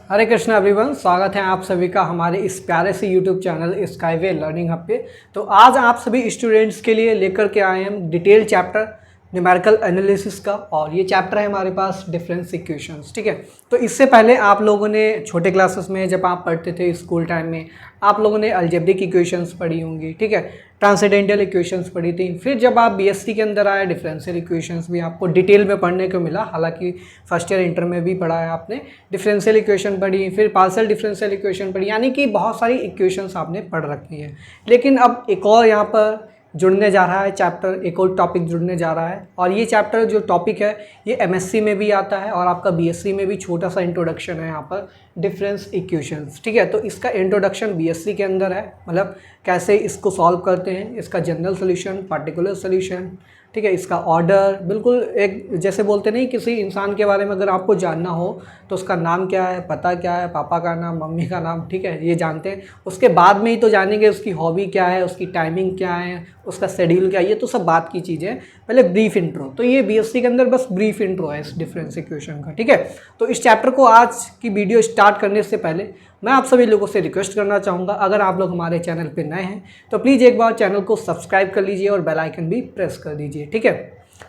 हरे Krishna everyone, स्वागत है आप सभी का हमारे इस प्यारे से YouTube channel skyway learning hub पे। तो आज आप सभी स्टूडेंट्स के लिए लेकर के आए हैं डिटेल चैप्टर न्यूमेरिकल एनालिसिस का, और ये चैप्टर है हमारे पास डिफरेंस इक्वेशंस। ठीक है, तो इससे पहले आप लोगों ने छोटे क्लासेस में जब आप पढ़ते थे स्कूल टाइम में, आप लोगों ने अलजेब्रिक इक्वेशंस पढ़ी होंगी। ठीक है, ट्रांसेंडेंटल इक्वेशंस पढ़ी थी। फिर जब आप बीएससी के अंदर आए, डिफरेंशियल इक्वेशंस भी आपको डिटेल में पढ़ने को मिला। हालांकि फर्स्ट ईयर इंटर में भी पढ़ा है आपने, डिफरेंशियल इक्वेशन पढ़ी, फिर पार्शियल डिफरेंशियल इक्वेशन पढ़ी, यानी कि बहुत सारी इक्वेशंस आपने पढ़ रखी है। लेकिन अब एक और यहाँ पर जुड़ने जा रहा है चैप्टर, एक और टॉपिक जुड़ने जा रहा है, और ये चैप्टर जो टॉपिक है ये एमएससी में भी आता है और आपका बीएससी में भी छोटा सा इंट्रोडक्शन है यहाँ पर डिफरेंस इक्वेशंस। ठीक है, तो इसका इंट्रोडक्शन बीएससी के अंदर है, मतलब कैसे इसको सॉल्व करते हैं, इसका जनरल सोल्यूशन, पार्टिकुलर सोल्यूशन। ठीक है, इसका ऑर्डर, बिल्कुल एक जैसे बोलते नहीं, किसी इंसान के बारे में अगर आपको जानना हो तो उसका नाम क्या है, पता क्या है, पापा का नाम, मम्मी का नाम, ठीक है, ये जानते हैं। उसके बाद में ही तो जानेंगे उसकी हॉबी क्या है, उसकी टाइमिंग क्या है, उसका शेड्यूल क्या है, ये तो सब बात की चीज़ें। पहले ब्रीफ इंट्रो, तो ये बीएससी के अंदर बस ब्रीफ इंट्रो है इस डिफरेंस इक्वेशन का। ठीक है, तो इस चैप्टर को आज की वीडियो स्टार्ट करने से पहले मैं आप सभी लोगों से रिक्वेस्ट करना चाहूँगा, अगर आप लोग हमारे चैनल पे नए हैं तो प्लीज़ एक बार चैनल को सब्सक्राइब कर लीजिए और बेल आइकन भी प्रेस कर दीजिए। ठीक है,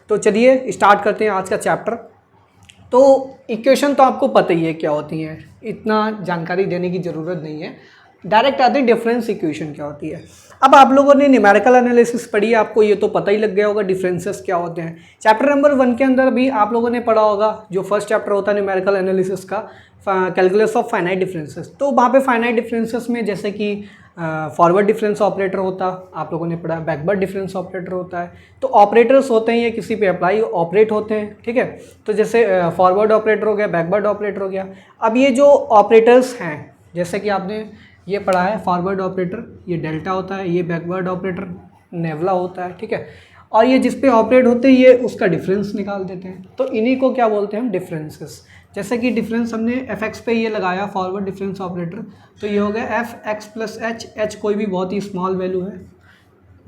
तो चलिए स्टार्ट करते हैं आज का चैप्टर। तो इक्वेशन तो आपको पता ही है क्या होती हैं, इतना जानकारी देने की ज़रूरत नहीं है। डायरेक्ट आते हैं डिफरेंस इक्वेशन क्या होती है। अब आप लोगों ने न्यूमेरिकल एनालिसिस पढ़ी है, आपको ये तो पता ही लग गया होगा डिफरेंसेस क्या होते हैं। चैप्टर नंबर 1 के अंदर भी आप लोगों ने पढ़ा होगा, जो फर्स्ट चैप्टर होता है न्यूमेरिकल एनालिसिस का, कैलकुलस ऑफ फाइनाइट डिफरेंसेस। तो वहाँ पे फाइनाइट डिफरेंसेस में जैसे कि फॉरवर्ड डिफरेंस ऑपरेटर होता, आप लोगों ने पढ़ा, बैकवर्ड डिफरेंस ऑपरेटर होता है। तो ऑपरेटर्स होते हैं, ये किसी पे अप्लाई ऑपरेट होते हैं। ठीक है, तो जैसे फॉरवर्ड ऑपरेटर हो गया, बैकवर्ड ऑपरेटर हो गया। अब ये जो ऑपरेटर्स हैं, जैसे कि आपने ये पढ़ा है, फॉरवर्ड ऑपरेटर ये डेल्टा होता है, ये बैकवर्ड ऑपरेटर नेवला होता है। ठीक है, और ये जिस पे ऑपरेट होते हैं ये उसका डिफरेंस निकाल देते हैं। तो इन्हीं को क्या बोलते हैं हम, डिफरेंसेस। जैसे कि डिफरेंस हमने एफ एक्स पे ये लगाया, फॉरवर्ड डिफरेंस ऑपरेटर, तो ये हो गया F x plus H, H कोई भी बहुत ही स्मॉल वैल्यू है,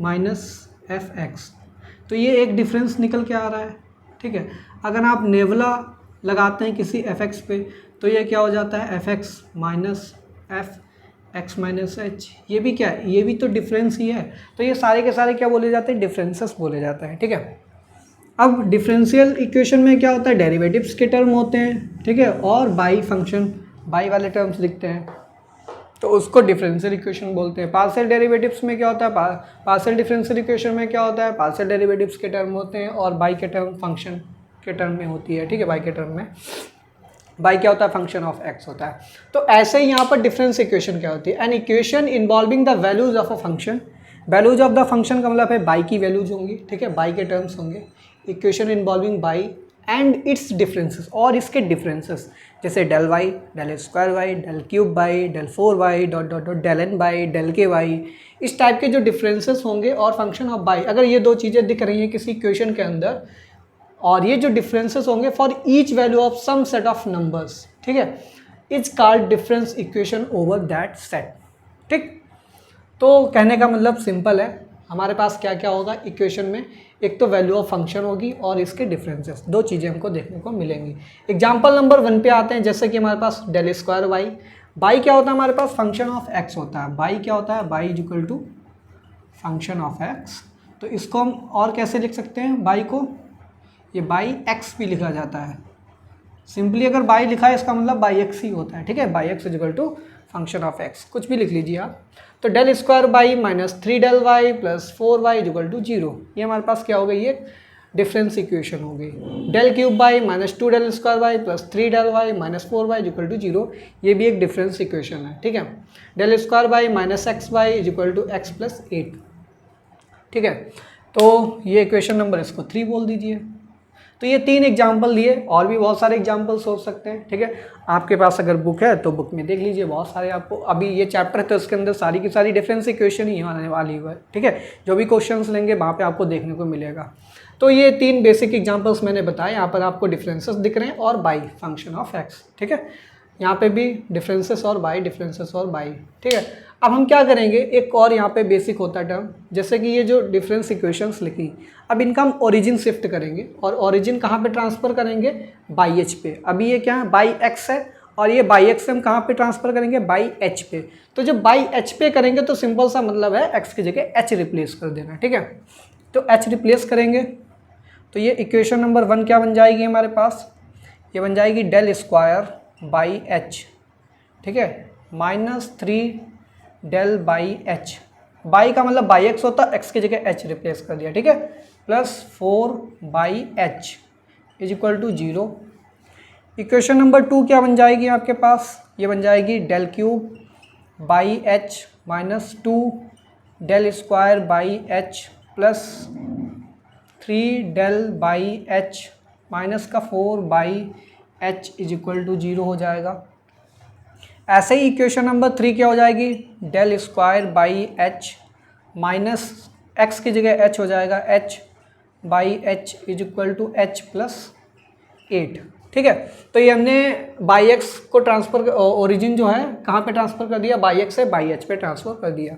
माइनस एफ एक्स, तो ये एक डिफरेंस निकल के आ रहा है। ठीक है, अगर आप नेवला लगाते हैं किसी एफ एक्स पे तो ये क्या हो जाता है, F x minus F x minus H, ये भी क्या है, ये भी तो डिफरेंस ही है। तो ये सारे के सारे क्या बोले जाते हैं, डिफरेंसेस बोले जाते हैं। ठीक है, अब डिफरेंशियल इक्वेशन में क्या होता है, डेरिवेटिव्स के टर्म होते हैं। ठीक है, और बाई फंक्शन, बाई वाले टर्म्स लिखते हैं तो उसको डिफरेंशियल इक्वेशन बोलते हैं। पार्शियल डेरिवेटिव्स में क्या होता है, पार्शियल डिफरेंशियल इक्वेशन में क्या होता है, पार्शियल डेरिवेटिव्स के टर्म होते हैं और बाई के टर्म फंक्शन के टर्म में होती है। ठीक है, बाई के टर्म में, बाई क्या होता है, फंक्शन ऑफ एक्स होता है। तो ऐसे ही यहाँ पर डिफरेंस इक्वेशन क्या होती है, an equation involving the values of a function. Values of the function का मतलब है बाई की वैल्यूज होंगी। ठीक है, बाई के टर्म्स होंगे, equation involving y and its differences, और इसके डिफरेंसेस, जैसे del y, del square y, del cube y, del 4y dot dot dot, del n y, del k y, इस टाइप के जो डिफरेंसेस होंगे और फंक्शन ऑफ बाई, अगर ये दो चीज़ें दिख रही हैं किसी इक्वेशन के अंदर, और ये जो डिफरेंसेस होंगे for each value of some set of numbers, ठीक है, it's called difference equation over that set. ठीक, तो कहने का मतलब सिंपल है, हमारे पास क्या क्या होगा इक्वेशन में, एक तो वैल्यू ऑफ फंक्शन होगी और इसके डिफरेंसेस, दो चीज़ें हमको देखने को मिलेंगी। एग्जाम्पल नंबर 1 पे आते हैं, जैसे कि हमारे पास डेल स्क्वायर वाई, बाई क्या होता है हमारे पास, फंक्शन ऑफ एक्स होता है। बाई क्या होता है, y is equal to function of x. तो इसको हम और कैसे लिख सकते हैं, बाई को, ये बाई एक्स भी लिखा जाता है। सिंपली अगर बाई लिखा है इसका मतलब बाई एक्स ही होता है। ठीक है, y x is equal to function of x, कुछ भी लिख लीजिए आप। तो del square y minus 3 del y plus 4y is equal to 0, ये हमारे पास क्या हो गई, ये डिफरेंस इक्वेशन हो गई। Del cube y minus 2 del square y plus 3 del y minus 4y is equal to 0, ये भी एक डिफरेंस इक्वेशन है। ठीक है, del square y minus x y is equal to x plus 8। ठीक है, तो ये इक्वेशन नंबर, इसको 3 बोल दीजिए। तो ये 3 एग्जाम्पल दिए, और भी बहुत सारे एग्जाम्पल सोच सकते हैं। ठीक है, आपके पास अगर बुक है तो बुक में देख लीजिए, बहुत सारे आपको, अभी ये चैप्टर है तो इसके अंदर सारी की सारी डिफरेंस इक्वेशन ही आने वाली है। ठीक है, जो भी क्वेश्चंस लेंगे वहाँ पे आपको देखने को मिलेगा। तो ये 3 बेसिक एग्जाम्पल्स मैंने बताए, यहाँ पर आपको डिफरेंसेस दिख रहे हैं और बाई फंक्शन ऑफ एक्स। ठीक है, यहाँ पे भी डिफरेंसेस और बाई, डिफरेंसेस और बाई। ठीक है, अब हम क्या करेंगे, एक और यहाँ पे बेसिक होता है टर्म, जैसे कि ये जो डिफरेंस इक्वेशंस लिखी, अब इनका हम ओरिजिन शिफ्ट करेंगे, और ओरिजिन कहाँ पे ट्रांसफ़र करेंगे, बाई एच पे। अभी ये क्या है, बाई एक्स है और ये बाई एक्स से हम कहाँ पे ट्रांसफ़र करेंगे, बाई एच पे। तो जब बाई एच पे करेंगे तो सिंपल सा मतलब है एक्स की जगह एच रिप्लेस कर देना, ठीक है। तो एच रिप्लेस करेंगे तो ये इक्वेशन नंबर 1 क्या बन जाएगी हमारे पास, ये बन जाएगी डेल स्क्वायर बाई एच, ठीक है, -3 डेल बाई एच। बाई का मतलब बाई एक्स होता, एक्स की जगह एच रिप्लेस कर दिया, ठीक है, +4 y H is equal to 0। Equation number 2 क्या बन जाएगी आपके पास, ये बन जाएगी del cube y h -2 del square y h +3 del y h -4 y H is equal to 0 हो जाएगा। ऐसे ही इक्वेशन नंबर 3 क्या हो जाएगी, del square y H minus x की जगह एच हो जाएगा, h by H is equal to h +8, ठीक है। तो ये हमने बाई एक्स को ट्रांसफ़र, ओरिजिन जो है कहाँ पे ट्रांसफ़र कर दिया, बाई एक्स से बाई एच पे ट्रांसफ़र कर दिया।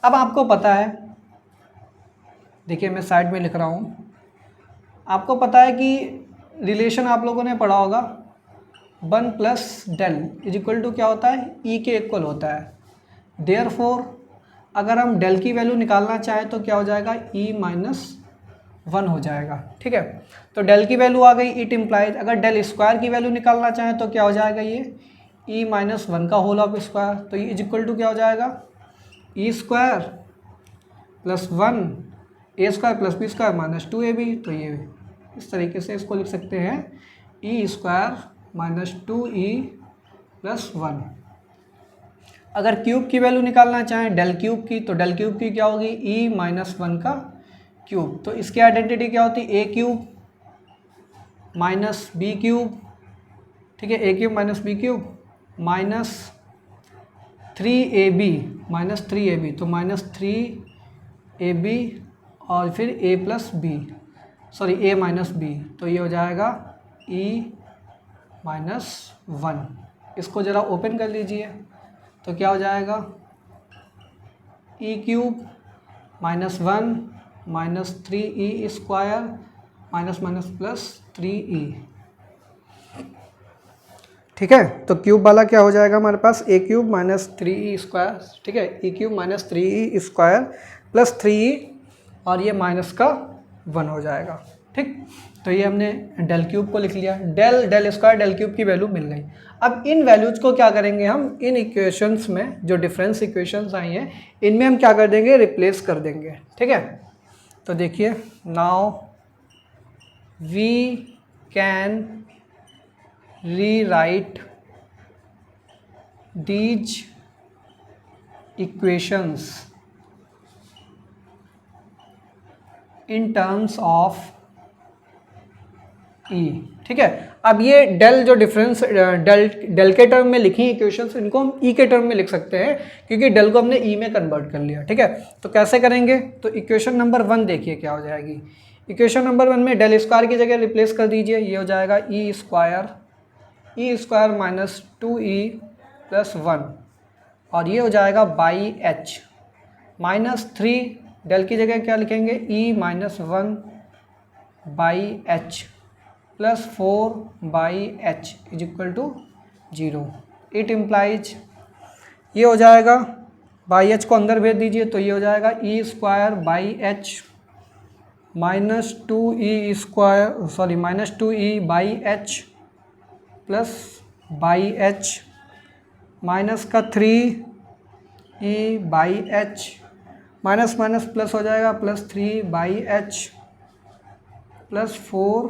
अब आपको पता है, देखिए मैं साइड में लिख रहा हूँ, आपको पता है कि रिलेशन आप लोगों ने पढ़ा होगा 1 + डेल इज इक्वल टू क्या होता है, ई के इक्वल होता है। देयरफॉर अगर हम डेल की वैल्यू निकालना चाहें तो क्या हो जाएगा, E-1 हो जाएगा, ठीक है। तो डेल की वैल्यू आ गई, इट इम्प्लाइज अगर डेल स्क्वायर की वैल्यू निकालना चाहें तो क्या हो जाएगा, ये E-1 का होल ऑफ स्क्वायर। तो ये इज इक्वल टू क्या हो जाएगा, E² + 1 A² + B² -2AB। तो ये इस तरीके से इसको लिख सकते हैं, E² -2E + 1। अगर क्यूब की वैल्यू निकालना चाहें डेल क्यूब की, तो डेल क्यूब की क्या होगी, E-1 का क्यूब। तो इसकी आइडेंटिटी क्या होती है, A³ - B³, ठीक है, A³ - B³ -3AB -3AB, तो -3AB और फिर A + B, sorry A - B, तो ये हो जाएगा E-1। इसको ज़रा ओपन कर लीजिए तो क्या हो जाएगा, E³ -1 -3E² +3E, ठीक है। तो क्यूब वाला क्या हो जाएगा हमारे पास, A³ -3E², ठीक है, E³ -3E² +3E और ये माइनस का 1 हो जाएगा, ठीक। तो ये हमने डेल क्यूब को लिख लिया, डेल स्क्वायर डेल क्यूब की वैल्यू मिल गई। अब इन वैल्यूज को क्या करेंगे हम, इन इक्वेशंस में जो डिफरेंस इक्वेशंस आई हैं इनमें हम क्या कर देंगे, रिप्लेस कर देंगे, ठीक है। तो देखिए, now we can rewrite these equations in terms of E, ठीक है। अब ये डेल जो डिफरेंस डेल के टर्म में लिखी इक्वेशंस, इनको हम ई के टर्म में लिख सकते हैं क्योंकि डेल को हमने ई में कन्वर्ट कर लिया, ठीक है। तो कैसे करेंगे, तो इक्वेशन नंबर 1 देखिए क्या हो जाएगी। इक्वेशन नंबर 1 में डेल स्क्वायर की जगह रिप्लेस कर दीजिए, ये हो जाएगा E² -2E + 1 और ये हो जाएगा बाई एच -3 डेल की जगह क्या लिखेंगे, E-1 y h +4 y H is equal to 0। It implies ये हो जाएगा, बाई एच को अंदर भेज दीजिए तो ये हो जाएगा E² by H -2E by h plus by H -3E by H minus plus हो जाएगा +3 बाई एच +4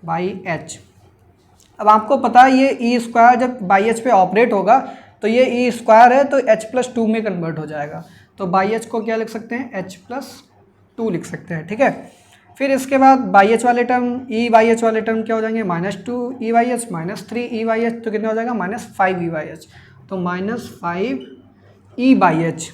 बाई एच। अब आपको पता है ये E² जब बाई एच पे ऑपरेट होगा तो ये E² है तो H + 2 में कन्वर्ट हो जाएगा। तो बाई एच को क्या लिख सकते हैं, H + 2 लिख सकते हैं, ठीक है। फिर इसके बाद बाई एच वाले टर्म, E बाई एच वाले टर्म क्या हो जाएंगे, -2E by H -3E by H, तो कितना हो जाएगा, -5E बाई एच। तो -5E बाई एच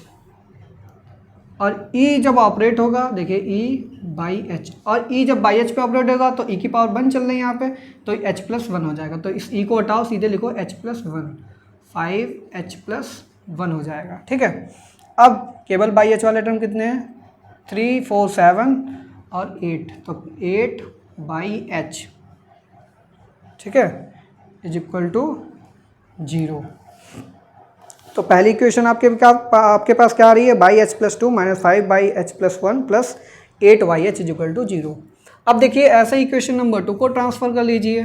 और E जब ऑपरेट होगा, देखिए E बाई एच, और E जब बाई एच पे ऑपरेट होगा तो E की पावर 1 चल रही है यहाँ पे, तो H + 1 हो जाएगा। तो इस E को हटाओ, सीधे लिखो H + 1, 5H + 1 हो जाएगा, ठीक है। अब केवल बाई एच वाले टर्म कितने हैं, 3 4 7 और 8, तो 8 बाई एच, ठीक है, इज इक्वल टू 0। तो पहली इक्वेशन आपके पास क्या आ रही है, y h plus 2 minus 5 y h plus 1 plus 8 y h equal to 0। अब देखिए ऐसे इक्वेशन नंबर 2 को ट्रांसफ़र कर लीजिए।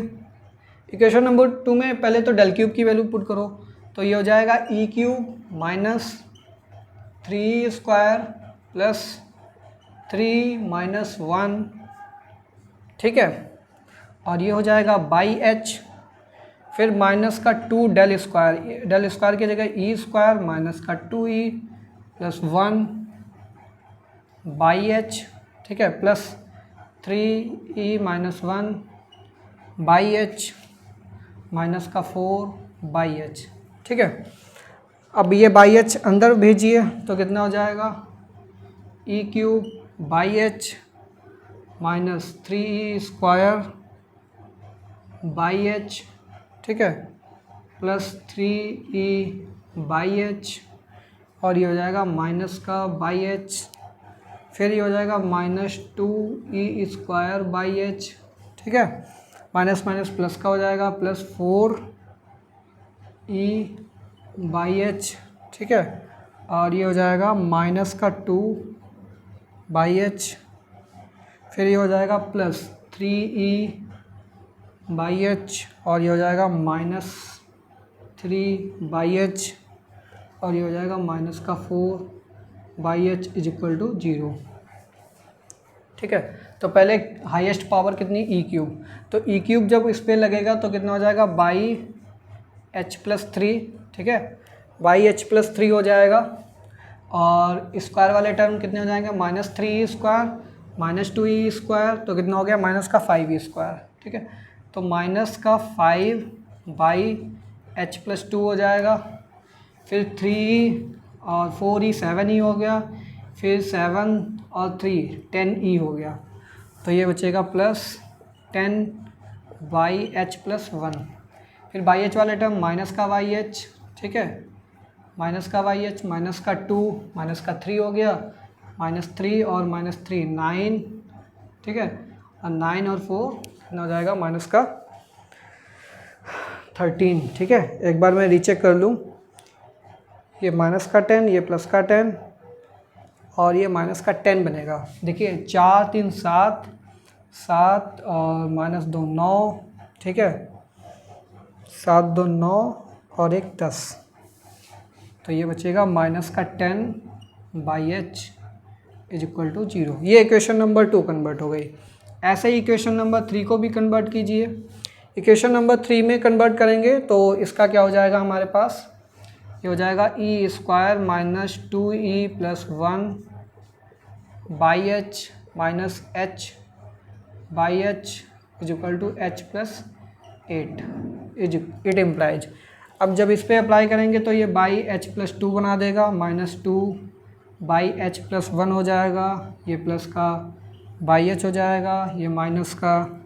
इक्वेशन नंबर 2 में पहले तो डेल क्यूब की वैल्यू पुट करो, तो ये हो जाएगा E cube minus 3 square plus 3 minus 1, ठीक है, और ये हो जाएगा बाई एच, फिर माइनस का 2 डेल स्क्वायर की जगह ई स्क्वायर माइनस का 2e प्लस 1 बाई एच, ठीक है, plus 3e minus 1 by H minus का 4 बाई एच, ठीक है। अब ये बाई एच अंदर भेजिए तो कितना हो जाएगा, E cube y H minus 3e square y H, ठीक है, प्लस 3e बाई एच, और ये हो जाएगा माइनस का बाई एच, फिर ये हो जाएगा minus 2e square y H, ठीक है, माइनस माइनस प्लस का हो जाएगा प्लस 4e बाई एच, ठीक है, और ये हो जाएगा माइनस का 2 बाई एच, फिर ये हो जाएगा प्लस 3e बाई एच, और ये हो जाएगा माइनस 3 बाई एच, और ये हो जाएगा माइनस का 4 y H is equal to 0, ठीक है। तो पहले हाईएस्ट पावर कितनी, ई क्यूब, तो ई क्यूब जब इस पर लगेगा तो कितना हो जाएगा, बाई एच प्लस 3, ठीक है, बाई एच प्लस 3 हो जाएगा, और स्क्वायर वाले टर्म कितने हो जाएंगे, minus 3e square minus 2e square, तो कितना हो गया, माइनस का 5e स्क्वायर, ठीक है, तो माइनस का 5 बाई एच प्लस 2 हो जाएगा, फिर 3 और 4e 7e हो गया, फिर 7 और 3 10e हो गया, तो ये बचेगा प्लस 10 बाई एच प्लस 1, फिर बाई एच वाले टर्म माइनस का बाई एच, ठीक है, माइनस का बाई एच माइनस का 2 माइनस का 3 हो गया, माइनस 3 और माइनस 3 9, ठीक है, और 9 और 4 कितना हो जाएगा, माइनस का 13, ठीक है। एक बार मैं रीचेक कर लूँ, ये माइनस का 10, ये प्लस का 10, और ये माइनस का 10 बनेगा। देखिए 4 3 7 7 और माइनस 2 9, ठीक है, 7 2 9 और 1 10, तो ये बचेगा माइनस का 10 y H is equal to 0। ये इक्वेशन नंबर 2 कन्वर्ट हो गई। ऐसे ही इक्वेशन नंबर 3 को भी कन्वर्ट कीजिए। इक्वेशन नंबर 3 में कन्वर्ट करेंगे तो इसका क्या हो जाएगा, हमारे पास ये हो जाएगा E square minus 2e plus 1 by H minus H by H is equal to H plus 8 it implies. अब जब इस पर अप्लाई करेंगे तो ये बाई एच प्लस 2 बना देगा, माइनस 2 बाई एच प्लस 1 हो जाएगा, ये प्लस का बाई एच हो जाएगा, ये माइनस का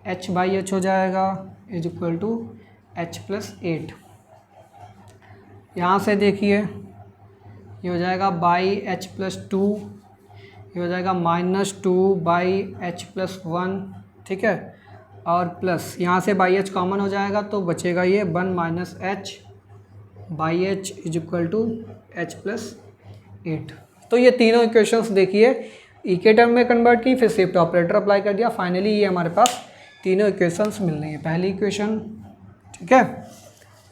एच बाई एच हो जाएगा is equal to H plus 8। यहाँ से देखिए ये हो जाएगा बाई एच प्लस 2, ये हो जाएगा माइनस 2 बाई एच प्लस 1, ठीक है, और प्लस यहाँ से बाई एच कॉमन हो जाएगा तो बचेगा ये 1 minus H by H is equal to H plus 8। तो ये तीनों इक्वेशंस देखिए ई के टर्म में कन्वर्ट की, फिर शिफ्ट ऑपरेटर अप्लाई कर दिया, फाइनली ये हमारे पास तीनों इक्वेशंस मिल रही हैं। पहली इक्वेशन, ठीक है,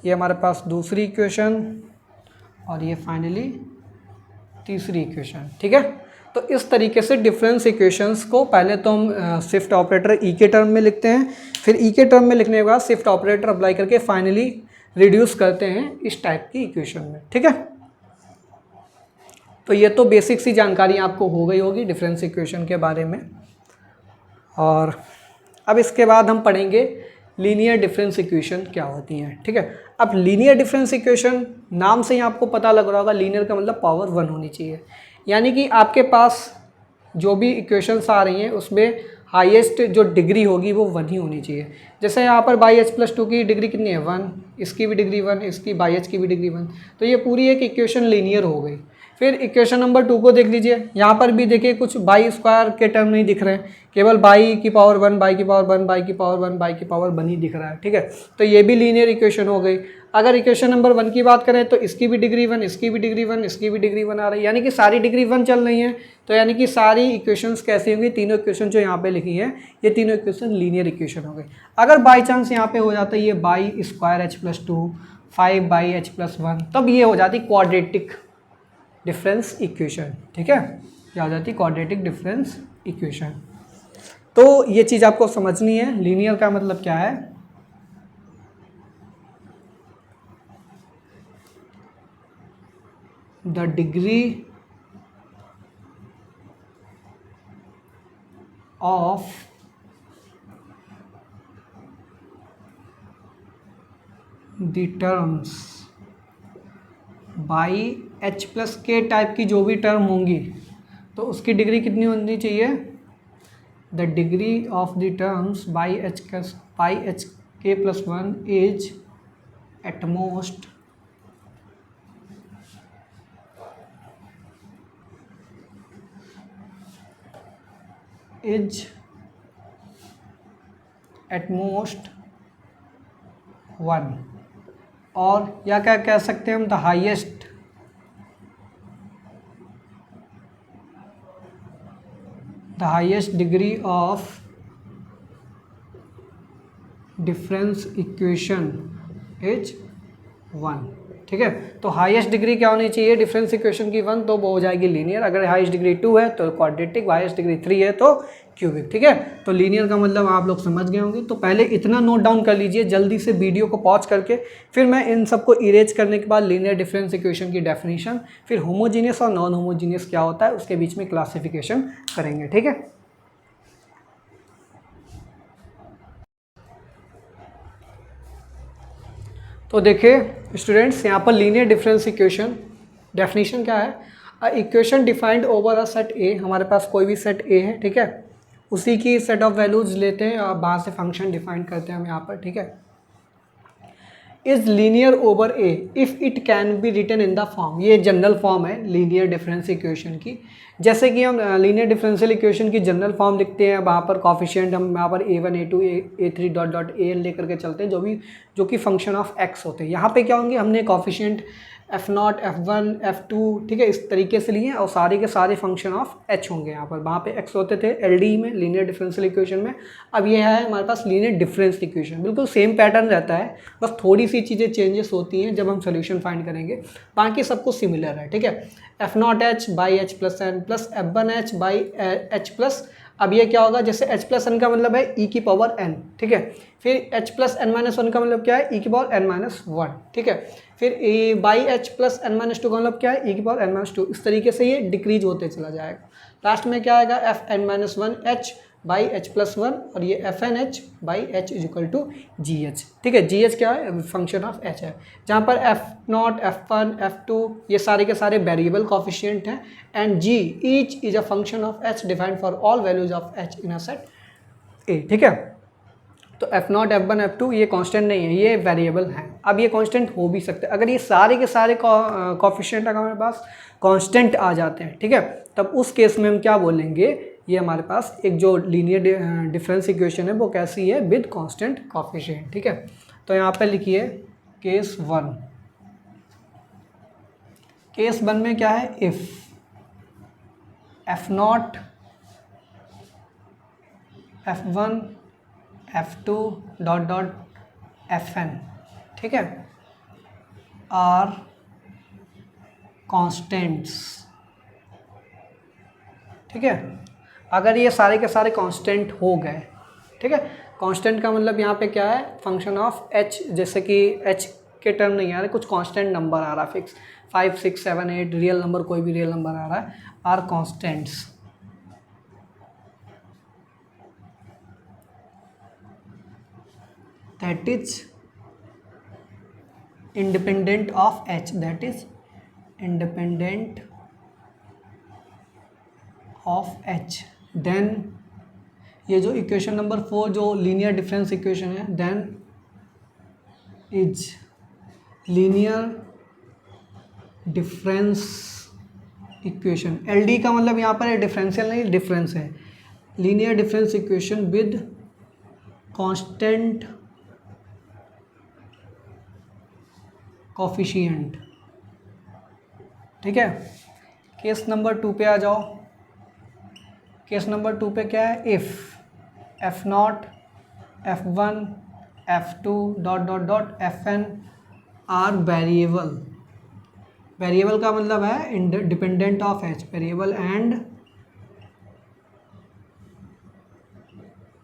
ये हमारे पास दूसरी इक्वेशन, और ये फाइनली तीसरी इक्वेशन, ठीक है। तो इस तरीके से डिफरेंस इक्वेशंस को पहले तो हम शिफ्ट ऑपरेटर ई के टर्म में लिखते हैं, फिर ई के टर्म में लिखने के बाद शिफ्ट ऑपरेटर अप्लाई करके फाइनली रिड्यूस करते हैं इस टाइप की इक्वेशन में, ठीक है। तो ये तो बेसिक सी जानकारी आपको हो गई होगी डिफरेंस इक्वेशन के बारे में। और अब इसके बाद हम पढ़ेंगे लीनियर डिफरेंस इक्वेशन क्या होती हैं, ठीक है। अब लीनियर डिफरेंस इक्वेशन नाम से ही आपको पता लग रहा होगा, लीनियर का मतलब पावर 1 होनी चाहिए, यानी कि आपके पास जो भी इक्वेशंस आ रही हैं उसमें हाईएस्ट जो डिग्री होगी वो 1 ही होनी चाहिए। जैसे यहाँ पर बाई एच प्लस 2 की डिग्री कितनी है, 1, इसकी भी डिग्री 1, इसकी बाई एच की भी डिग्री 1, तो ये पूरी एक इक्वेशन लीनियर हो गई। फिर इक्वेशन नंबर 2 को देख लीजिए, यहाँ पर भी देखिए कुछ बाई स्क्वायर के टर्म नहीं दिख रहे हैं, केवल बाई की पावर 1, बाई की पावर 1, बाई की पावर 1, बाई की पावर 1 ही दिख रहा है, ठीक है। तो ये भी लीनियर इक्वेशन हो गई। अगर इक्वेशन नंबर 1 की बात करें तो इसकी भी डिग्री 1, इसकी भी डिग्री 1, इसकी भी डिग्री 1 आ रही है, यानी कि सारी डिग्री 1 चल रही हैं। तो यानी कि सारी इक्वेशंस कैसी होंगी, तीनों इक्वेशन जो यहाँ पे लिखी हैं ये तीनों इक्वेशन लीनियर इक्वेशन हो गई। अगर बाई चांस यहाँ पे हो जाता है ये by square H plus 2, 5 y h plus 1, तब ये हो जाती क्वाड्रेटिक डिफरेंस इक्वेशन, ठीक है, ये आ जाती क्वाड्रेटिक डिफरेंस इक्वेशन। तो ये चीज़ आपको समझनी है, लीनियर का मतलब क्या है। The degree of the terms by h plus के टाइप की जो भी टर्म होंगी तो उसकी डिग्री कितनी होनी चाहिए, the degree of the terms by H K plus 1 is at most one, और या क्या कह सकते हैं हम, the highest degree of difference equation is 1, ठीक है। तो हाईएस्ट डिग्री क्या होनी चाहिए डिफरेंस इक्वेशन की, 1, तो वो हो जाएगी लीनियर। अगर हाईएस्ट डिग्री 2 है तो क्वाड्रेटिक, हाईएस्ट डिग्री 3 है तो क्यूबिक, ठीक है। तो लीनियर का मतलब आप लोग समझ गए होंगे। तो पहले इतना नोट डाउन कर लीजिए जल्दी से वीडियो को पॉज करके, फिर मैं इन सबको इरेज करने के बाद लीनियर डिफरेंस इक्वेशन की डेफिनेशन, फिर होमोजीनियस और नॉन होमोजीनियस क्या होता है उसके बीच में क्लासिफिकेशन करेंगे, ठीक है। तो देखिए स्टूडेंट्स, यहाँ पर लीनियर डिफरेंस इक्वेशन डेफिनेशन क्या है, अ equation defined over a set ए, हमारे पास कोई भी सेट ए है, ठीक है, उसी की सेट ऑफ वैल्यूज लेते हैं और वहाँ से फंक्शन डिफाइन करते हैं हम यहाँ पर, ठीक है। Is linear over a if it can be written in the form, ये जनरल फॉर्म है लीनियर डिफरेंस इक्वेशन की। जैसे कि हम लीनियर डिफरेंशियल इक्वेशन की जनरल फॉर्म लिखते हैं, वहाँ पर कॉफिशिएंट हम यहाँ पर a1 a2 a3 dot dot an लेकर के चलते हैं, जो कि फंक्शन ऑफ x होते हैं। यहाँ पे क्या होंगे, हमने कॉफिशिएंट f0 f1 f2, ठीक है, इस तरीके से लिए हैं, और सारे के सारे फंक्शन ऑफ h होंगे यहाँ पर। वहाँ पे x होते थे LD में, लीनियर डिफरेंशियल इक्वेशन में। अब ये है हमारे पास लीनियर डिफरेंस इक्वेशन, बिल्कुल सेम पैटर्न रहता है, बस थोड़ी सी चीज़ें चेंजेस होती हैं जब हम सोल्यूशन फाइंड करेंगे, बाकी सब कुछ सिमिलर है, ठीक है। f0h y h plus n plus f1h y h plus, अब ये क्या होगा, जैसे h प्लस एन का मतलब है e की पावर n, ठीक है। फिर h plus n minus one का मतलब क्या है, e की पावर n माइनस वन, ठीक है। फिर y h plus n minus two का मतलब क्या है, e की पावर n माइनस टू। इस तरीके से ये डिक्रीज होते चला जाएगा। लास्ट में क्या आएगा, f n minus one h by h plus one, और ये f n h by H is equal to g h, ठीक है। जी एच क्या है, फंक्शन ऑफ एच है, जहाँ पर f not f one f two ये सारे के सारे वेरिएबल कॉफिशिएंट हैं, and g each is a function of h defined for all values of h in a set A, ठीक है। तो f not f one f two ये constant नहीं है, ये वेरिएबल हैं। अब ये कांस्टेंट हो भी सकते हैं, अगर ये सारे के सारे कॉफिशिएंट अगर हमारे पास कांस्टेंट आ जाते हैं, ठीक है, तब उस केस में हम क्या बोलेंगे, ये हमारे पास एक जो लीनियर डिफरेंस इक्वेशन है वो कैसी है, विद कांस्टेंट कॉफिशिएंट, ठीक है। तो यहाँ पे लिखिए केस वन। केस वन में क्या है, if f not f one f two dot dot f n, ठीक है, आर कॉन्स्टेंट्स, ठीक है। अगर ये सारे के सारे कांस्टेंट हो गए, ठीक है, कांस्टेंट का मतलब यहाँ पे क्या है, फंक्शन ऑफ h, जैसे कि h के टर्म नहीं आ रहे, कुछ कांस्टेंट नंबर आ रहा है फिक्स, 5 6 7 8 रियल नंबर, कोई भी रियल नंबर आ रहा है, are constants, that is independent of h, that is independent of h, then ये जो इक्वेशन नंबर 4 जो लीनियर डिफरेंस इक्वेशन है, then is linear difference equation, LD का मतलब यहाँ पर डिफरेंशियल नहीं, डिफरेंस है, linear difference equation with constant coefficient. ठीक है, केस नंबर 2 पे आ जाओ। केस नंबर 2 पे क्या है, if F0 F1 F2 dot dot dot Fn are variable. Variable का मतलब है dependent of H, variable and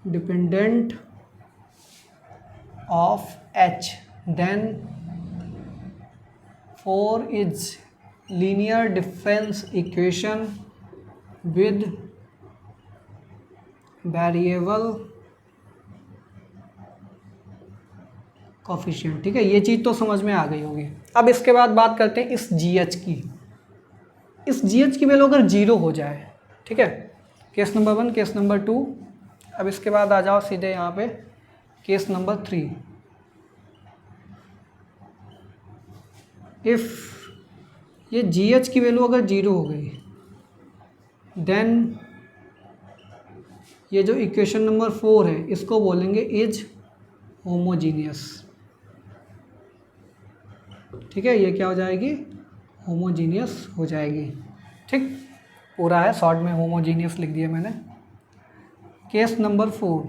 dependent of H, then 4 is linear difference equation with variable coefficient. ठीक है, ये चीज़ तो समझ में आ गई होगी। अब इसके बाद बात करते हैं इस GH की। इस GH की वैल्यू अगर 0 हो जाए, ठीक है, केस नंबर 1, केस नंबर 2। अब इसके बाद आ जाओ सीधे यहाँ पे केस नंबर 3। इफ़ ये GH की वैल्यू अगर 0 हो गई, देन ये जो इक्वेशन नंबर 4 है इसको बोलेंगे इज होमोजीनियस। ठीक है, ये क्या हो जाएगी, होमोजीनियस हो जाएगी। ठीक, पूरा है, शॉर्ट में होमोजीनियस लिख दिया मैंने। केस नंबर 4,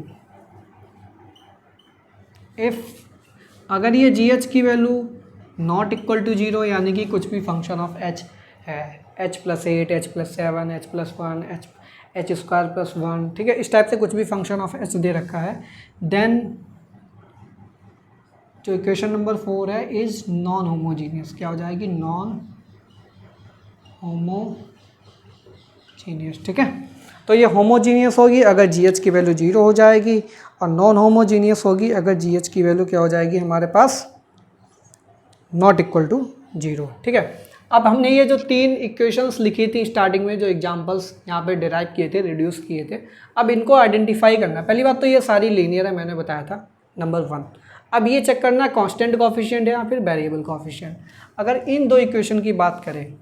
इफ़ अगर ये GH की वैल्यू नॉट इक्वल टू 0, यानी कि कुछ भी फंक्शन ऑफ H है, H+8, H+7, H+1, H² + 1, ठीक है, इस टाइप से कुछ भी फंक्शन ऑफ H दे रखा है, देन जो इक्वेशन नंबर 4 है इज़ नॉन होमोजीनियस। क्या हो जाएगी, नॉन होमोजीनियस। ठीक है, तो ये होमोजीनियस होगी अगर GH की वैल्यू 0 हो जाएगी, और नॉन होमोजीनियस होगी अगर GH की वैल्यू क्या हो जाएगी हमारे पास, नॉट इक्वल टू 0। ठीक है, अब हमने ये जो 3 इक्वेशंस लिखी थी स्टार्टिंग में, जो एग्जांपल्स यहाँ पे डिराइव किए थे, रिड्यूस किए थे, अब इनको आइडेंटिफाई करना। पहली बात तो ये सारी लीनियर है, मैंने बताया था, नंबर 1। अब ये चेक करना कांस्टेंट कोफिशिएंट है या फिर वेरिएबल कोफिशिएंट। अगर इन 2 इक्वेशन की बात करें,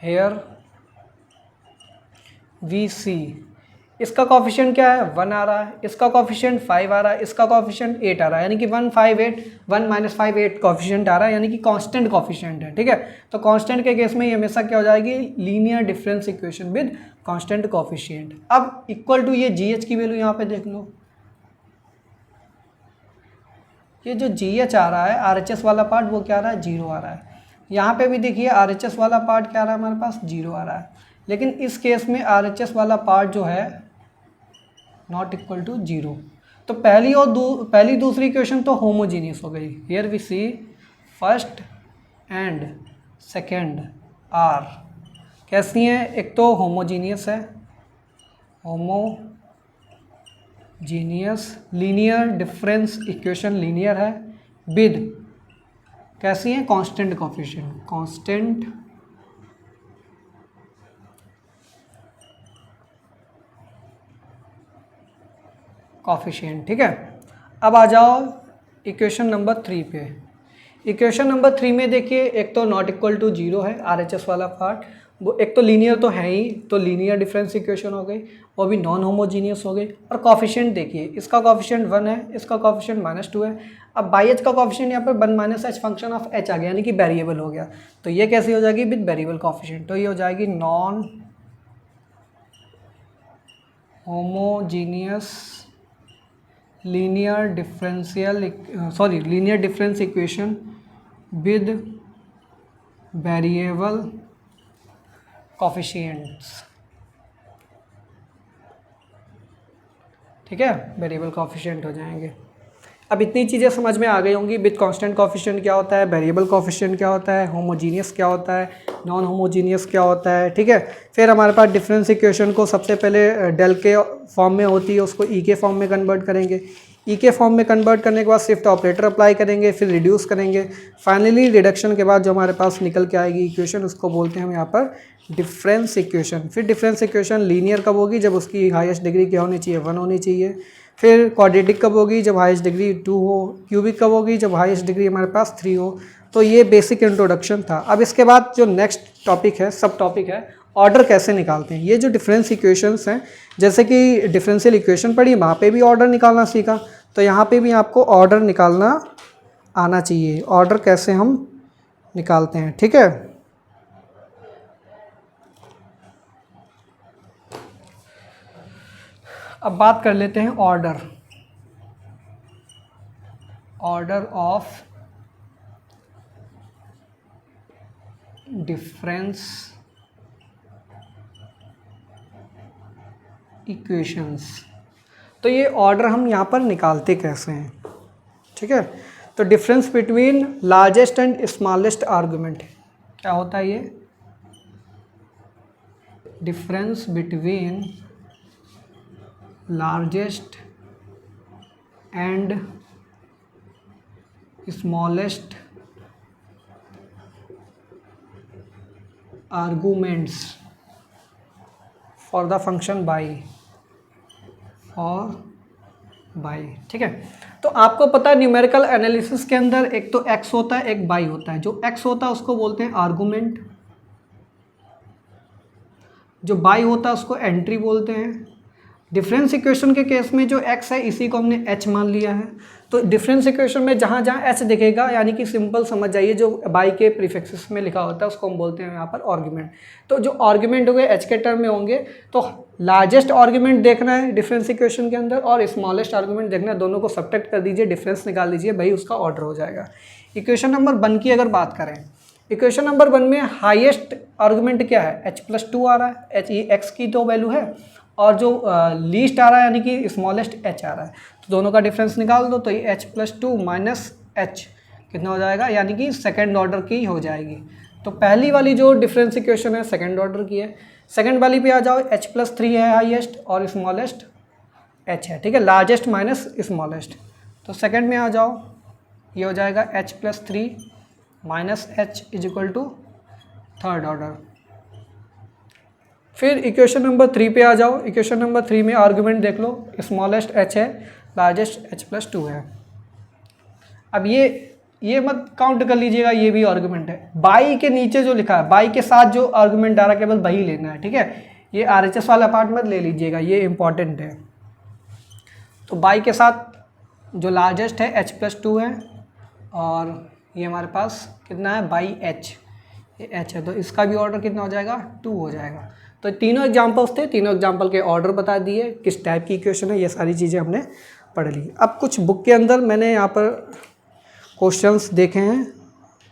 हेयर VC, इसका कोफिशिएंट क्या है, 1 आ रहा है, इसका कोफिशिएंट 5 आ रहा है, इसका कोफिशिएंट 8 आ रहा है, यानी कि 1 5 8 1 - 5 8 कोफिशिएंट आ रहा है, यानी कि कांस्टेंट कोफिशिएंट है। ठीक है, तो कांस्टेंट के केस में ये हमेशा क्या हो जाएगी, linear difference equation with constant coefficient. अब इक्वल टू ये GH की वैल्यू यहाँ पे देख लो, ये जो GH आ रहा है RHS वाला पार्ट, वो क्या आ रहा है, 0 आ रहा है। यहाँ पे भी देखिए RHS वाला पार्ट क्या आ रहा है हमारे पास, 0 आ रहा है। लेकिन इस केस में RHS वाला पार्ट जो है नॉट इक्वल टू 0, तो पहली दूसरी इक्वेशन तो होमोजीनियस हो गई। Here we see first and second are कैसी हैं, एक तो होमोजीनियस है, homogeneous, linear difference equation linear है, विद कैसी हैं, कांस्टेंट कोफिशिएंट, कांस्टेंट कोफिशिएंट। ठीक है, अब आ जाओ इक्वेशन नंबर 3 पे। इक्वेशन नंबर 3 में देखिए, एक तो नॉट इक्वल टू 0 है RHS वाला पार्ट, वो एक तो लीनियर तो है ही, तो लीनियर डिफरेंस इक्वेशन हो गई, वो भी नॉन होमोजीनियस हो गई। और कोफिशिएंट देखिए, इसका कोफिशिएंट 1 है, इसका कोफिशिएंट -2 है। अब बाई H का कोफिशिएंट यहाँ पर 1 - H फंक्शन ऑफ H आ गया, यानी कि वेरिएबल हो गया, तो ये कैसी हो जाएगी, विद वेरिएबल कोफिशिएंट, तो ये हो जाएगी non homogeneous linear difference equation with variable coefficients. ठीक है, वेरिएबल कोफिशिएंट हो जाएंगे। अब इतनी चीज़ें समझ में आ गई होंगी, विद कांस्टेंट कोफिशिएंट क्या होता है, वेरिएबल कोफिशिएंट क्या होता है, होमोजीनियस क्या होता है, नॉन होमोजीनियस क्या होता है। ठीक है, फिर हमारे पास डिफरेंस इक्वेशन को सबसे पहले डेल के फॉर्म में होती है, उसको ई के फॉर्म में कन्वर्ट करेंगे, ई के फॉर्म में कन्वर्ट करने के बाद शिफ्ट ऑपरेटर अप्लाई करेंगे, फिर रिड्यूस करेंगे, फाइनली रिडक्शन के बाद जो हमारे पास निकल के आएगी इक्वेशन, उसको बोलते हैं हम यहाँ पर डिफरेंस इक्वेशन। फिर डिफरेंस इक्वेशन लीनियर कब होगी, जब उसकी हाईएस्ट डिग्री क्या होनी चाहिए, 1 होनी चाहिए। फिर क्वाड्रेटिक कब होगी, जब हाईएस्ट डिग्री 2 हो। क्यूबिक कब होगी, जब हाईएस्ट डिग्री हमारे पास 3 हो। तो ये बेसिक इंट्रोडक्शन था। अब इसके बाद जो नेक्स्ट टॉपिक है, सब टॉपिक है, ऑर्डर कैसे निकालते हैं। ये जो डिफरेंस इक्वेशंस हैं, जैसे कि डिफरेंशियल इक्वेशन पढ़ी, वहाँ पे भी ऑर्डर निकालना सीखा, तो यहाँ पे भी आपको ऑर्डर निकालना आना चाहिए। ऑर्डर कैसे हम निकालते हैं, ठीक है। अब बात कर लेते हैं ऑर्डर ऑफ डिफरेंस इक्वेशंस। तो ये ऑर्डर हम यहाँ पर निकालते कैसे हैं, ठीक है। तो difference between largest and smallest argument क्या होता है, ये difference between largest and smallest arguments for the function by ठीक है। तो आपको पता है न्यूमेरिकल एनालिसिस के अंदर एक तो x होता है, एक बाई होता है। जो x होता है उसको बोलते हैं आर्गुमेंट, जो बाई होता है उसको एंट्री बोलते हैं। डिफरेंस इक्वेशन के केस में जो x है इसी को हमने h मान लिया है। तो डिफरेंस इक्वेशन में जहाँ जहाँ h दिखेगा, यानी कि सिंपल समझ जाइए, जो बाई के प्रीफिक्सेस में लिखा होता है उसको हम बोलते हैं यहाँ पर आर्गुमेंट। तो जो आर्गुमेंट होंगे h के टर्म में होंगे। तो लार्जेस्ट आर्गुमेंट देखना है डिफरेंस इक्वेशन के अंदर और स्मॉलेस्ट आर्गुमेंट देखना है, दोनों को सब्ट्रैक्ट कर दीजिए, डिफरेंस निकाल दीजिए, भाई उसका ऑर्डर हो जाएगा। इक्वेशन नंबर 1 की अगर बात करें, इक्वेशन नंबर 1 में हाईएस्ट आर्गुमेंट क्या है, h+2 आ रहा है। h ये x की तो वैल्यू है, और जो लीस्ट आ रहा है यानी कि स्मॉलेस्ट h आ रहा है। तो दोनों का डिफरेंस निकाल दो, तो ये h+2 माइनस h कितना हो जाएगा, यानी कि सेकंड ऑर्डर की हो जाएगी। तो पहली वाली जो डिफरेंस इक्वेशन है सेकंड ऑर्डर की है। सेकंड वाली पे आ जाओ, h+3 है हाईएस्ट और स्मॉलेस्ट h है, ठीक है, लार्जेस्ट माइनस स्मॉलेस्ट। तो सेकंड में आ जाओ, ये हो जाएगा h+3 minus h is equal to third order. फिर इक्वेशन नंबर 3 पे आ जाओ। इक्वेशन नंबर 3 में आर्गुमेंट देख लो, स्मॉलेस्ट h है, लार्जेस्ट h+2 है। अब ये मत काउंट कर लीजिएगा, ये भी आर्गुमेंट है। बाई के नीचे जो लिखा है, बाई के साथ जो आर्गुमेंट आ रहा है केवल वही लेना है, ठीक है। ये RHS वाला पार्ट मत ले लीजिएगा, ये इंपॉर्टेंट है। तो बाई के साथ जो लार्जेस्ट है h+2 है, और ये हमारे पास कितना है, बाई h, ये h है, तो इसका भी ऑर्डर कितना हो जाएगा, 2 हो जाएगा। तो तीनों एग्जांपल्स थे, तीनों एग्जांपल के ऑर्डर बता दिए, किस टाइप की इक्वेशन है, ये सारी चीज़ें हमने पढ़ ली। अब कुछ बुक के अंदर मैंने यहाँ पर क्वेश्चंस देखे हैं,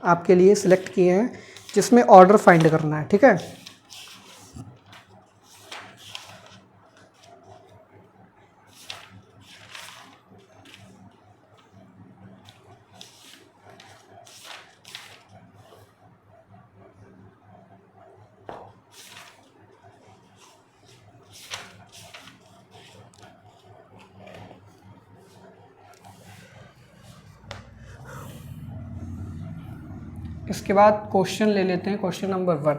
आपके लिए सिलेक्ट किए हैं, जिसमें ऑर्डर फाइंड करना है, ठीक है। इसके बाद क्वेश्चन ले लेते हैं, क्वेश्चन नंबर 1,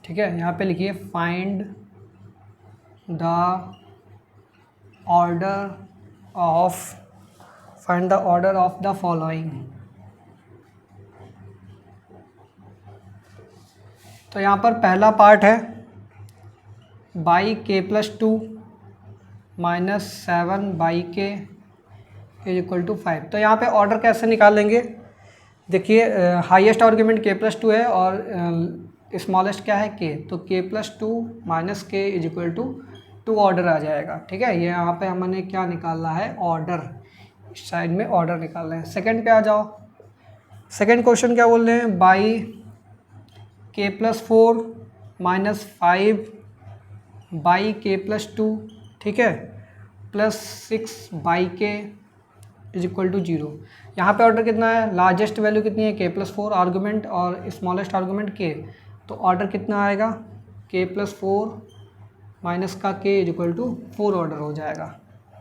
ठीक है। यहाँ पे लिखिए find the order of the following. तो यहाँ पर पहला पार्ट है y k+2 minus 7 y k is equal to 5। तो यहाँ पे ऑर्डर कैसे निकालेंगे, देखिए हाईएस्ट आर्गुमेंट k+2 है और स्मॉलेस्ट क्या है k, तो k+2 minus k is equal to 2 order आ जाएगा, ठीक है। ये यहाँ पे हमने क्या निकालना है, ऑर्डर, इस साइड में ऑर्डर निकालना है। सेकंड पे आ जाओ, सेकंड क्वेश्चन क्या बोल रहे हैं, by k+4 minus 5 by k+2, ठीक है, plus 6 y k is equal to 0। यहाँ पे ऑर्डर कितना है, लार्जेस्ट वैल्यू कितनी है, k+4 आर्गुमेंट और स्मॉलेस्ट आर्गुमेंट k, तो ऑर्डर कितना आएगा, k+4 माइनस का k is equal to 4 order हो जाएगा,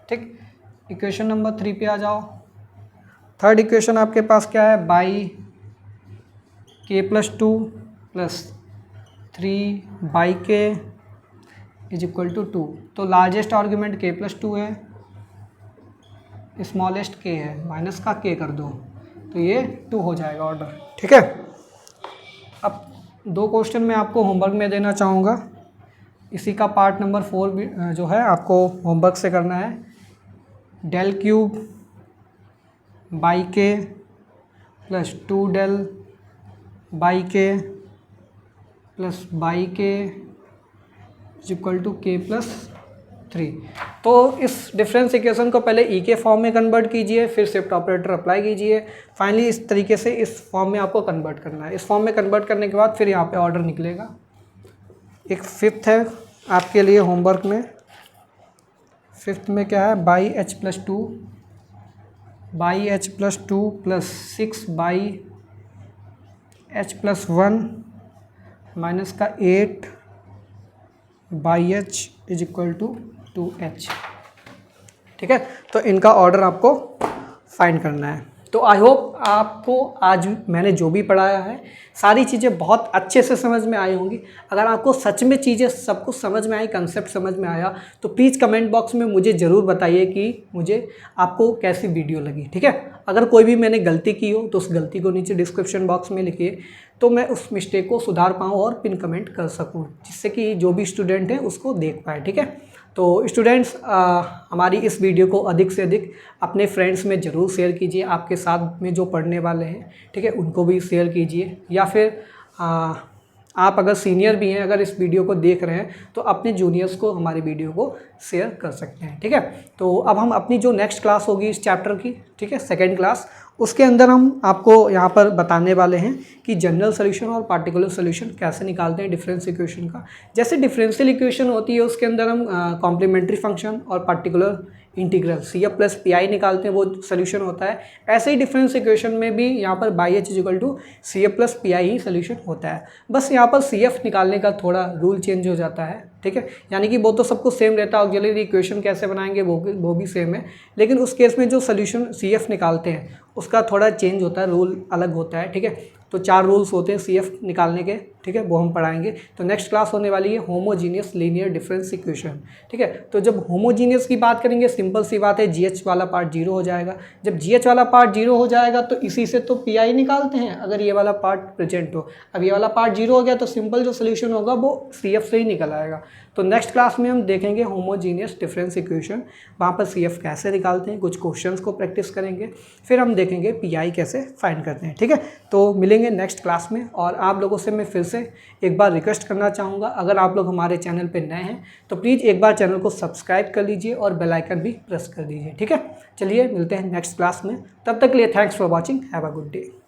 ठीक। इक्वेशन नंबर 3 पे आ जाओ। थर्ड इक्वेशन आपके पास क्या है, y k+2 plus 3 y k is equal to 2। तो लार्जेस्ट आर्ग्यूमेंट k प्लस 2 है, स्मॉलेस्ट k है, माइनस का k कर दो तो ये 2 हो जाएगा ऑर्डर। ठीक है, अब 2 क्वेश्चन मैं आपको होमवर्क में देना चाहूँगा। इसी का पार्ट नंबर 4 भी जो है आपको होमवर्क से करना है। डेल क्यूब बाई के प्लस 2 डेल बाई के प्लस बाई के इज इक्वल टू के प्लस 3। तो इस डिफरेंस इक्वेशन को पहले ई के फॉर्म में कन्वर्ट कीजिए, फिर शिफ्ट ऑपरेटर अप्लाई कीजिए, फाइनली इस तरीके से इस फॉर्म में आपको कन्वर्ट करना है। इस फॉर्म में कन्वर्ट करने के बाद फिर यहाँ पे ऑर्डर निकलेगा। एक फिफ्थ है आपके लिए होमवर्क में। फिफ्थ में क्या है, y h plus 2 plus 6 y h plus 1 minus का 8 y H is equal to 2h। ठीक है, तो इनका ऑर्डर आपको फाइंड करना है। तो आई होप आपको आज मैंने जो भी पढ़ाया है सारी चीज़ें बहुत अच्छे से समझ में आई होंगी। अगर आपको सच में चीज़ें सब कुछ समझ में आई, कंसेप्ट समझ में आया, तो प्लीज़ कमेंट बॉक्स में मुझे ज़रूर बताइए कि मुझे आपको कैसी वीडियो लगी। ठीक है, अगर कोई भी मैंने गलती की हो तो उस गलती को नीचे डिस्क्रिप्शन बॉक्स में लिखिए, तो मैं उस मिस्टेक को सुधार पाऊँ और पिन कमेंट कर सकूँ, जिससे कि जो भी स्टूडेंट है उसको देख पाए। ठीक है, तो स्टूडेंट्स हमारी इस वीडियो को अधिक से अधिक अपने फ्रेंड्स में ज़रूर शेयर कीजिए। आपके साथ में जो पढ़ने वाले हैं, ठीक है, उनको भी शेयर कीजिए, या फिर आप अगर सीनियर भी हैं, अगर इस वीडियो को देख रहे हैं तो अपने जूनियर्स को हमारी वीडियो को शेयर कर सकते हैं। ठीक है, तो अब हम अपनी जो नेक्स्ट क्लास होगी इस चैप्टर की, ठीक है, सेकेंड क्लास, उसके अंदर हम आपको यहाँ पर बताने वाले हैं कि जनरल सोल्यूशन और पार्टिकुलर सोल्यूशन कैसे निकालते हैं डिफरेंस इक्वेशन का। जैसे डिफरेंशियल इक्वेशन होती है उसके अंदर हम कॉम्प्लीमेंट्री फंक्शन और particular integral CF plus PI निकालते हैं, वो सोल्यूशन होता है। ऐसे ही डिफरेंस इक्वेशन में भी यहाँ पर y h equal to CF plus PI ही सोल्यूशन होता है। बस यहाँ पर CF निकालने का थोड़ा रूल चेंज हो जाता है। ठीक है, यानी कि वो तो सब कुछ सेम रहता है, ऑक्सिलरी इक्वेशन कैसे बनाएंगे वो भी सेम है, लेकिन उस केस में जो सोल्यूशन CF निकालते हैं उसका थोड़ा चेंज होता है, रूल अलग होता है। ठीक है, तो 4 रूल्स होते हैं CF निकालने के। ठीक है, वो हम पढ़ाएंगे। तो नेक्स्ट क्लास होने वाली है होमोजीनियस लीनियर डिफरेंस इक्वेशन। ठीक है, तो जब होमोजीनियस की बात करेंगे, सिंपल सी बात है, GH वाला पार्ट 0 हो जाएगा। जब GH वाला पार्ट 0 हो जाएगा तो इसी से तो PI निकालते हैं अगर ये वाला पार्ट प्रेजेंट हो। अब ये वाला पार्ट 0 हो गया तो सिंपल जो सोल्यूशन होगा वो CF से ही निकल आएगा। तो नेक्स्ट क्लास में हम देखेंगे होमोजीनियस डिफरेंस इक्वेशन, वहाँ पर CF कैसे निकालते हैं, कुछ क्वेश्चंस को प्रैक्टिस करेंगे, फिर हम देखेंगे PI कैसे फाइंड करते हैं। ठीक है, तो मिलेंगे नेक्स्ट क्लास में। और आप लोगों से मैं फिर से एक बार रिक्वेस्ट करना चाहूँगा, अगर आप लोग हमारे चैनल पर नए हैं तो प्लीज़ एक बार चैनल को सब्सक्राइब कर लीजिए और बेल आइकन भी प्रेस कर दीजिए। ठीक है, चलिए मिलते हैं नेक्स्ट क्लास में, तब तक के लिए thanks for watching, have a good day.